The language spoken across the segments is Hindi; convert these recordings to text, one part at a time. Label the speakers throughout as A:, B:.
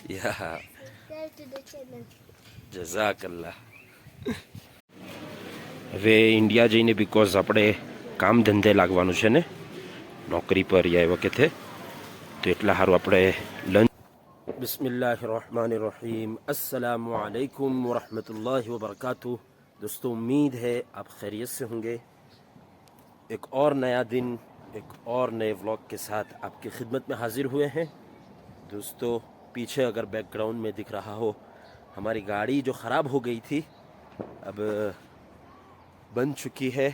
A: Yeah, જઝાકલ્લા. હવે ઇન્ડિયા જઈને બિકોઝ આપણે કામ ધંધે લાગવાનું છે ને, નોકરી પર યા એ વખતે, તો એટલા સારું આપણે લંચ. बिस्मिल्लाहिर्रहमानिर्रहीम. अस्सलामु अलैकुम वरहमतुल्लाहि वबरकातुह. दोस्तों, उम्मीद है आप खैरियत से होंगे. एक और नया दिन, एक और नए व्लॉग के साथ आपकी खिदमत में हाजिर हुए हैं. दोस्तों, पीछे अगर बैकग्राउंड में दिख रहा हो, हमारी गाड़ी जो ख़राब हो गई थी अब बन चुकी है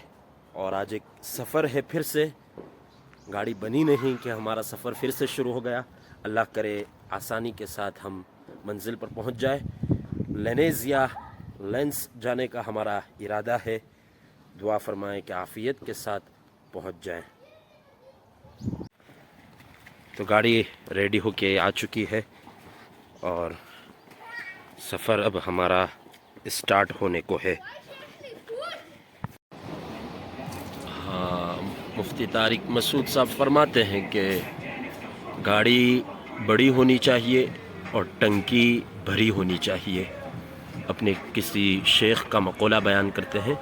A: और आज एक सफ़र है फिर से. गाड़ी बनी नहीं कि हमारा सफ़र फिर से शुरू हो गया. अल्लाह करे आसानी के साथ हम मंजिल पर पहुंच जाए. लेनेज़ या लेंस जाने का हमारा इरादा है. दुआ फरमाएं कि आफ़ियत के साथ पहुंच जाएं. तो गाड़ी रेडी होके आ चुकी है और सफ़र अब हमारा स्टार्ट होने को है. हाँ, मुफ्ती तारिक मसूद साहब फरमाते हैं कि गाड़ी बड़ी होनी चाहिए और टंकी भरी होनी चाहिए. अपने किसी शेख का मक़ोला बयान करते हैं.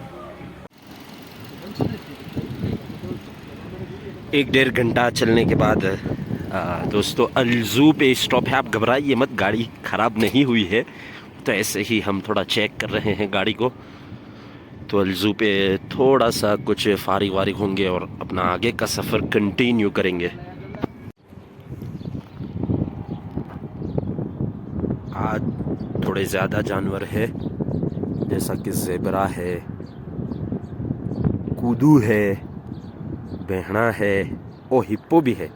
A: 1-1.5 घंटा चलने के बाद दोस्तों अलजू पे स्टॉप है. आप घबराइए मत, गाड़ी ख़राब नहीं हुई है. तो ऐसे ही हम थोड़ा चेक कर रहे हैं गाड़ी को. तो अलजू पे थोड़ा सा कुछ फारिग वारिग होंगे और अपना आगे का सफ़र कंटिन्यू करेंगे. आज थोड़े ज़्यादा जानवर है, जैसा कि ज़ेबरा है, कूदू है, भेड़ा है और हिप्पो भी है.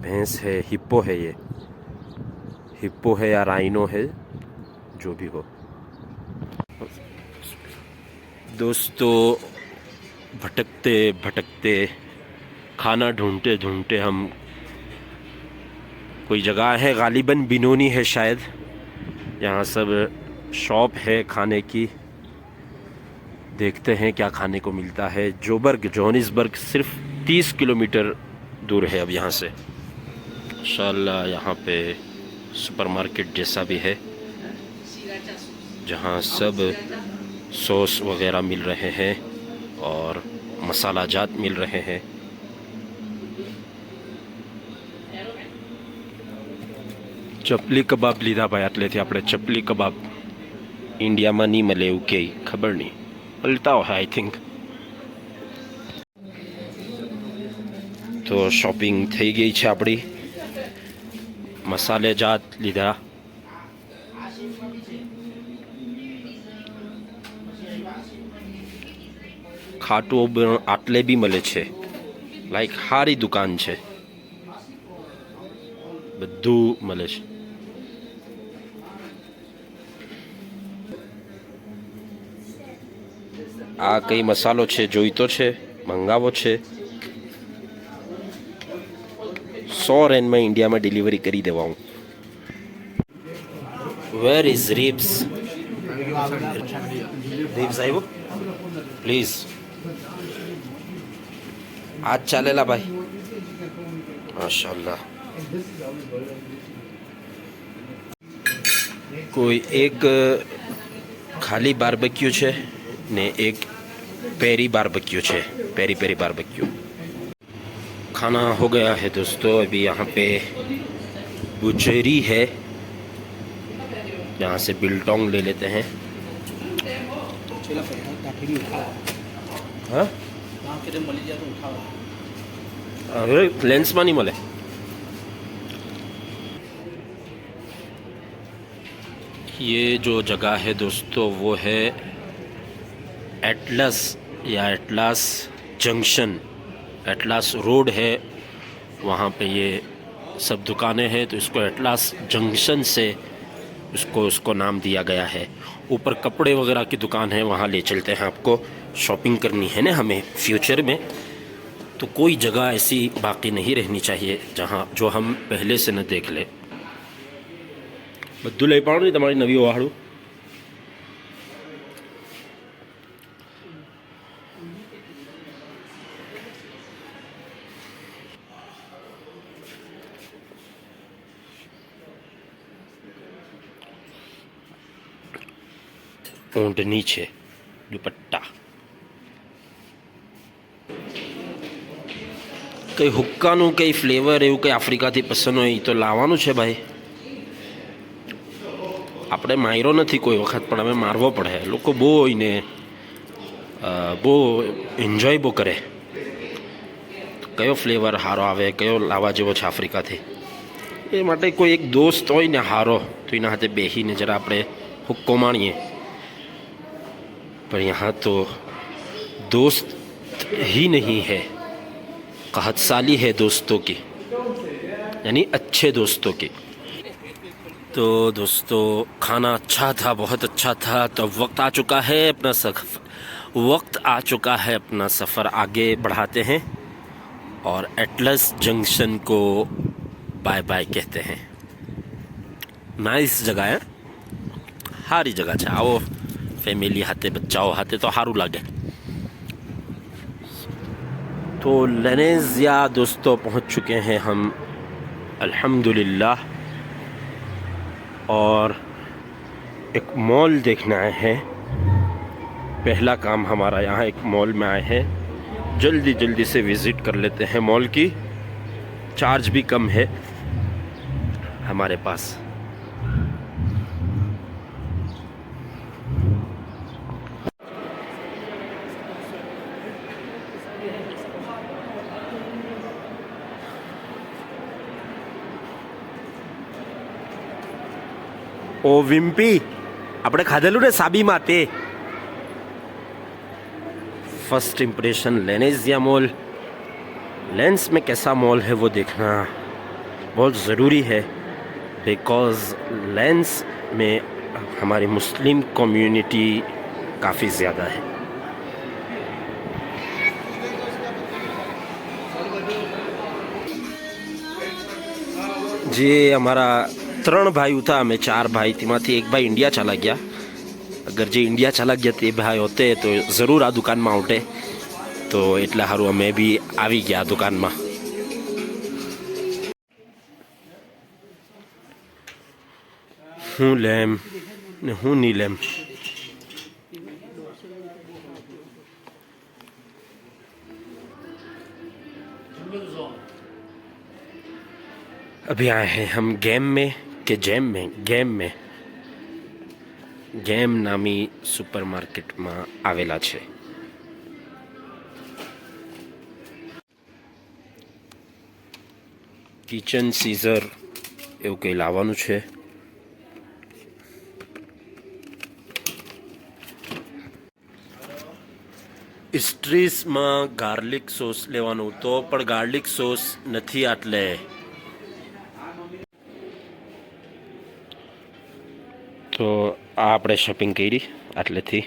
A: भैंस है, हिप्पो है. ये हिप्पो है या राइनो है, जो भी हो. दोस्तों, भटकते भटकते, खाना ढूंढते ढूंढते हम कोई जगह है, गालिबन बिनोनी है शायद, यहाँ सब शॉप है खाने की. देखते हैं क्या खाने को मिलता है. जोहानिसबर्ग सिर्फ 30 किलोमीटर दूर है अब यहाँ से. इंशाल्लाह यहाँ पे सुपरमार्केट जैसा भी है, जहाँ सब सॉस वगैरह मिल रहे हैं और मसाला जात मिल रहे हैं. ચપલી કબાબ લીધા ભાઈ, આટલેથી આપણે ચપલી કબાબ. ઇન્ડિયામાં નહીં મળે એવું કે ખબર નહીં, મળતા હોય આઈ થિંક. તો શોપિંગ થઈ ગઈ છે આપણી. મસાલે જાત લીધા. ખાટું આટલે બી મળે છે, લાઈક સારી દુકાન છે, બધું મળે છે. આ કઈ મસાલો છે, જોઈતો છે, મંગાવો છે. 100 રેન્ડમાં ઇન્ડિયામાં ડિલિવરી કરી દેવા હું. Where is રિબ્સ? રિબ્સ આવ્યો પ્લીઝ. आज चालेला भाई, माशाल्लाह. कोई एक खाली बारबेक्यू है ने एक पेरी बारबेक्यू है, पेरी पेरी बारबेक्यू. खाना हो गया है दोस्तों. अभी यहाँ पे बुचेरी है, यहाँ से बिल्टोंग ले लेते हैं. हाँ, अरे लेंस में नहीं मिले. ये जो जगह है दोस्तों वो है एटलस या एटलास जंक्शन. एटलास रोड है, वहाँ पे ये सब दुकानें हैं, तो इसको एटलास जंक्शन से उसको नाम दिया गया है. ऊपर कपड़े वगैरह की दुकान है, वहाँ ले चलते हैं. आपको शॉपिंग करनी है ना हमें फ्यूचर में, तो कोई जगह ऐसी बाकी नहीं रहनी चाहिए जहाँ जो हम पहले से न देख ले. બધું લઈ પાડો ને તમારી નવી વાળું. ઊંટની છે દુપટ્ટા. કંઈ હુક્કાનું કંઈ ફ્લેવર એવું કંઈ આફ્રિકાથી પસંદ હોય તો લાવવાનું છે ભાઈ. આપણે માર્યો નથી કોઈ વખત, પણ હવે મારવો પડે. લોકો બહુ એને બહુ એન્જોય બહુ કરે. કયો ફ્લેવર સારો આવે, કયો લાવવા જેવો છે આફ્રિકાથી, એ માટે કોઈ એક દોસ્ત હોય ને સારો, તો એના હાથે બેસીને જરા આપણે હુક્કો માણીએ. पर यहाँ तो दोस्त ही नहीं है, कहत साली है दोस्तों की, यानी अच्छे दोस्तों की. तो दोस्तों खाना अच्छा था, बहुत अच्छा था. तो वक्त आ चुका है अपना सफ़र आगे बढ़ाते हैं और एटलस जंक्शन को बाय बाय कहते हैं. नाइस जगह है, सारी जगह है. आओ फैमिली हाथे, बच्चाओं हाथे तो सारू लगे. तो लेनेजिया दोस्तों पहुंच चुके हैं हम अल्हम्दुलिल्लाह. और एक मॉल देखने आए हैं. पहला काम हमारा यहाँ एक मॉल में आए हैं. जल्दी जल्दी से विज़िट कर लेते हैं मॉल की. चार्ज भी कम है हमारे पास. ओ विम्पी, આપણે ખાધેલું ને સાબીમાં તે. फर्स्ट इम्प्रेशन लेनेजिया मॉल. लेंस में कैसा मॉल है वो देखना बहुत ज़रूरी है, बिकॉज़ लेंस में हमारी मुस्लिम कम्युनिटी काफ़ी ज़्यादा है. जी हमारा 3 भाई था, हमें 4 भाई थी, माथी एक भाई इंडिया चला गया. अगर जो इंडिया चला गया तो भाई होते तो ज़रूर आ दुकान में उठे. तो एटला हारू अमे भी आवी गया दुकान में. हूँ लेम ने हूँ नहीं लेम. अभी आए हैं हम गेम में के गेम नामी सुपरमार्केट में आवेला छे. किचन सीजर एवं कई लावानुं छे. स्ट्रीस में गार्लिक सॉस लेवानुं तो पण गार्लिक सॉस नथी आटले. तो આપણે શોપિંગ કરી આટલેથી.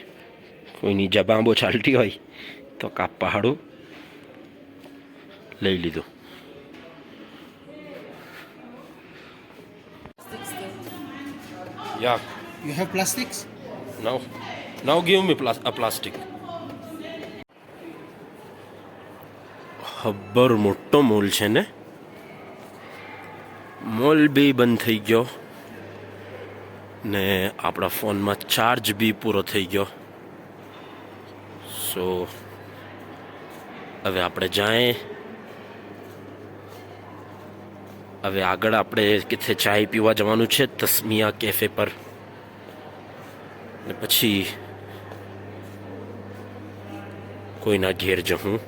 A: કોઈની જબાં બહુ ચાલતી હોય તો કાપવા હાડું લઈ લીધું. Yeah.
B: You have plastics?
A: Now give me a plastic. ખબર મોટો મોલ છે ને. મોલ બી બંધ થઈ ગયો ને આપણા ફોનમાં ચાર્જ બી પૂરો થઈ ગયો. સો હવે આપણે જાય. હવે આગળ આપણે કિથે ચાય પીવા જવાનું છે તસ્મિયા કેફે પર, ને પછી કોઈના ઘેર જવું.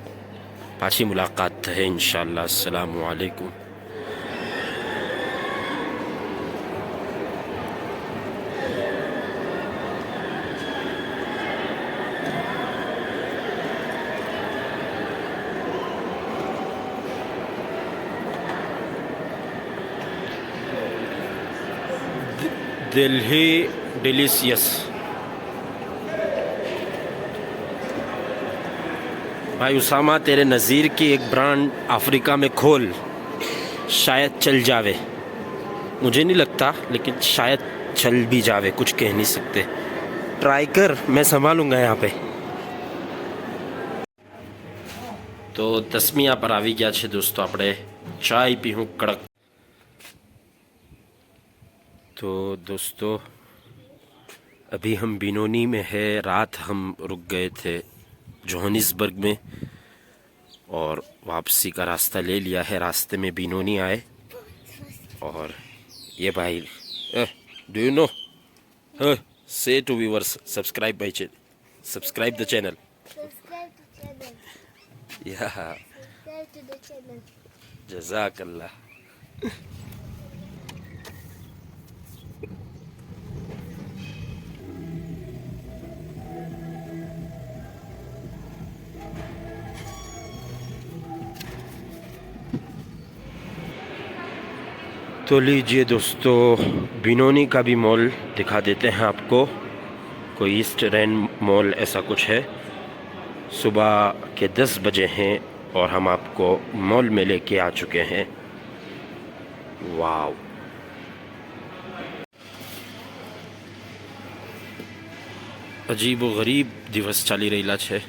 A: પાછી મુલાકાત થાય ઇન્શાઅલ્લાહ. અસ્સલામુ અલૈકુમ. दिल्ली डिलीशियस. भाई उसामा, तेरे नज़ीर की एक ब्रांड अफ्रीका में खोल, शायद चल जावे. मुझे नहीं लगता, लेकिन शायद चल भी जावे. कुछ कह नहीं सकते. ट्राई कर, मैं संभालूंगा यहाँ पे. तो तस्मिया पर આવી ગયા છે दोस्तों. આપણે ચાય પીવું કડક. तो दोस्तों अभी हम बिनोनी में है। रात हम रुक गए थे जोहानिसबर्ग में और वापसी का रास्ता ले लिया है। रास्ते में बिनोनी आए और ये भाई do you know say to viewers subscribe my channel, subscribe the channel.
B: Subscribe to channel.
A: या
B: Subscribe to the channel.
A: जज़ाकल्लाह। तो लीजिए दोस्तों, बिनोनी का भी मॉल दिखा देते हैं आपको। कोई ईस्ट रैन मॉल ऐसा कुछ है। सुबह के 10 बजे हैं और हम आपको मॉल में लेके आ चुके हैं। वाव, अजीब व गरीब दिवस चाली रहेला છે।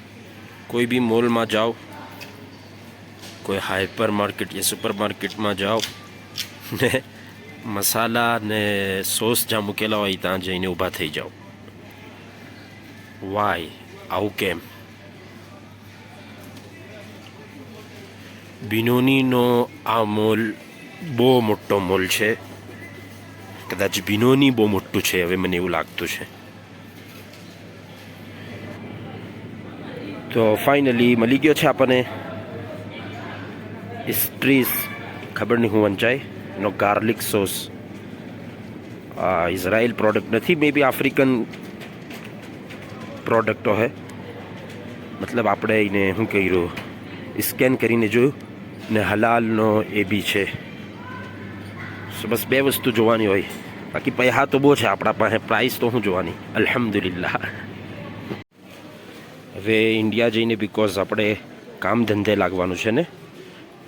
A: कोई भी मॉल में जाओ, कोई हाइपर मार्केट या सुपर मार्केट में जाओ ने मसाला ने સોસ જ્યાં મૂકેલા હોય ત્યાં જઈને ઊભા થઈ જાઓ। વાય આવું કેમ? બિનોનીનો આ મોલ બહુ મોટો મોલ છે। કદાચ બિનોની બહુ મોટું છે, હવે મને એવું લાગતું છે। તો ફાઇનલી મળી ગયો છે આપણને સ્ટ્રીસ, ખબર નહીં હું વંચાય નો ગાર્લિક સોસ। ઇઝરાયલ પ્રોડક્ટ નથી, મે બી આફ્રિકન પ્રોડક્ટો હે। મતલબ આપણે એને શું કર્યું, સ્કેન કરીને જોયું ને હલાલનો એ બી છે। બસ બે વસ્તુ જોવાની હોય, બાકી પૈસા તો બહુ છે આપણા પાસે, પ્રાઇસ તો શું જોવાની। અલ્હમ્દુલિલ્લાહ। હવે ઇન્ડિયા જઈને બિકોઝ આપણે કામ ધંધે લાગવાનું છે ને,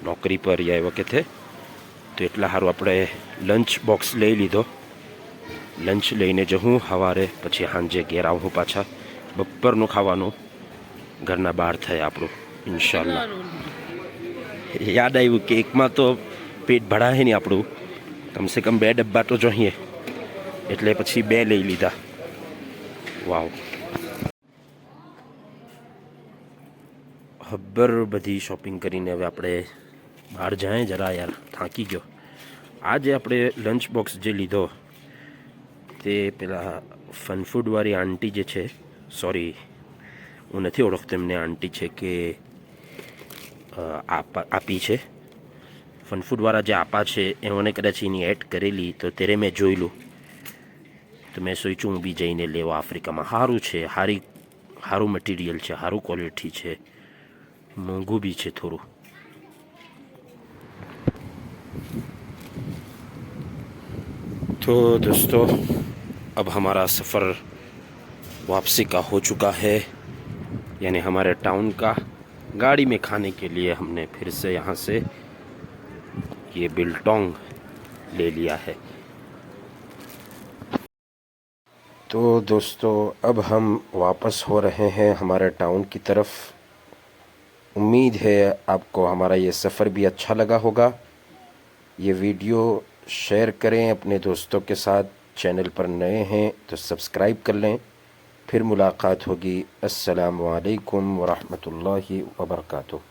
A: નોકરી પર યા એ વખતે, તો એટલા સારું આપણે લંચ બોક્સ લઈ લીધો। લંચ લઈને જવું સવારે, પછી સાંજે ઘેર આવું પાછા। બપોરનું ખાવાનું ઘરના બહાર થાય આપણું ઇન્શાલ્લાહ। યાદ આવ્યું કે એકમાં તો પેટ ભરાય નહીં આપણું, કમસે કમ 2 ડબ્બા તો જોઈએ, એટલે પછી 2 લઈ લીધા। વાવ, હબ્બર બધી શોપિંગ કરીને હવે આપણે બહાર જાય। જરા યાર થાકી ગયો। આજે આપણે લંચ બોક્સ જે લીધો તે પેલા ફનફૂડવાળી આંટી જે છે, સોરી હું નથી ઓળખતો એમને, આંટી છે કે આપી છે। ફનફૂડવાળા જે આપા છે એમણે કદાચ એની એડ કરેલી, તો ત્યારે મેં જોયેલું, તો મેં સોચ્યું હું બી જઈને લેવા આફ્રિકામાં। સારું છે, સારું મટીરિયલ છે, સારું ક્વોલિટી છે, મોંઘું भी છે થોડું। तो दोस्तों, अब हमारा सफ़र वापसी का हो चुका है, यानी हमारे टाउन का। गाड़ी में खाने के लिए हमने फिर से यहाँ से ये बिल्टोंग ले लिया है। तो दोस्तों, अब हम वापस हो रहे हैं हमारे टाउन की तरफ। उम्मीद है आपको हमारा ये सफ़र भी अच्छा लगा होगा। ये वीडियो शेयर करें अपने दोस्तों के साथ। चैनल पर नए हैं तो सब्सक्राइब कर लें। फिर मुलाकात होगी। अस्सलामु अलैकुम व रहमतुल्लाहि व बरकातुहू।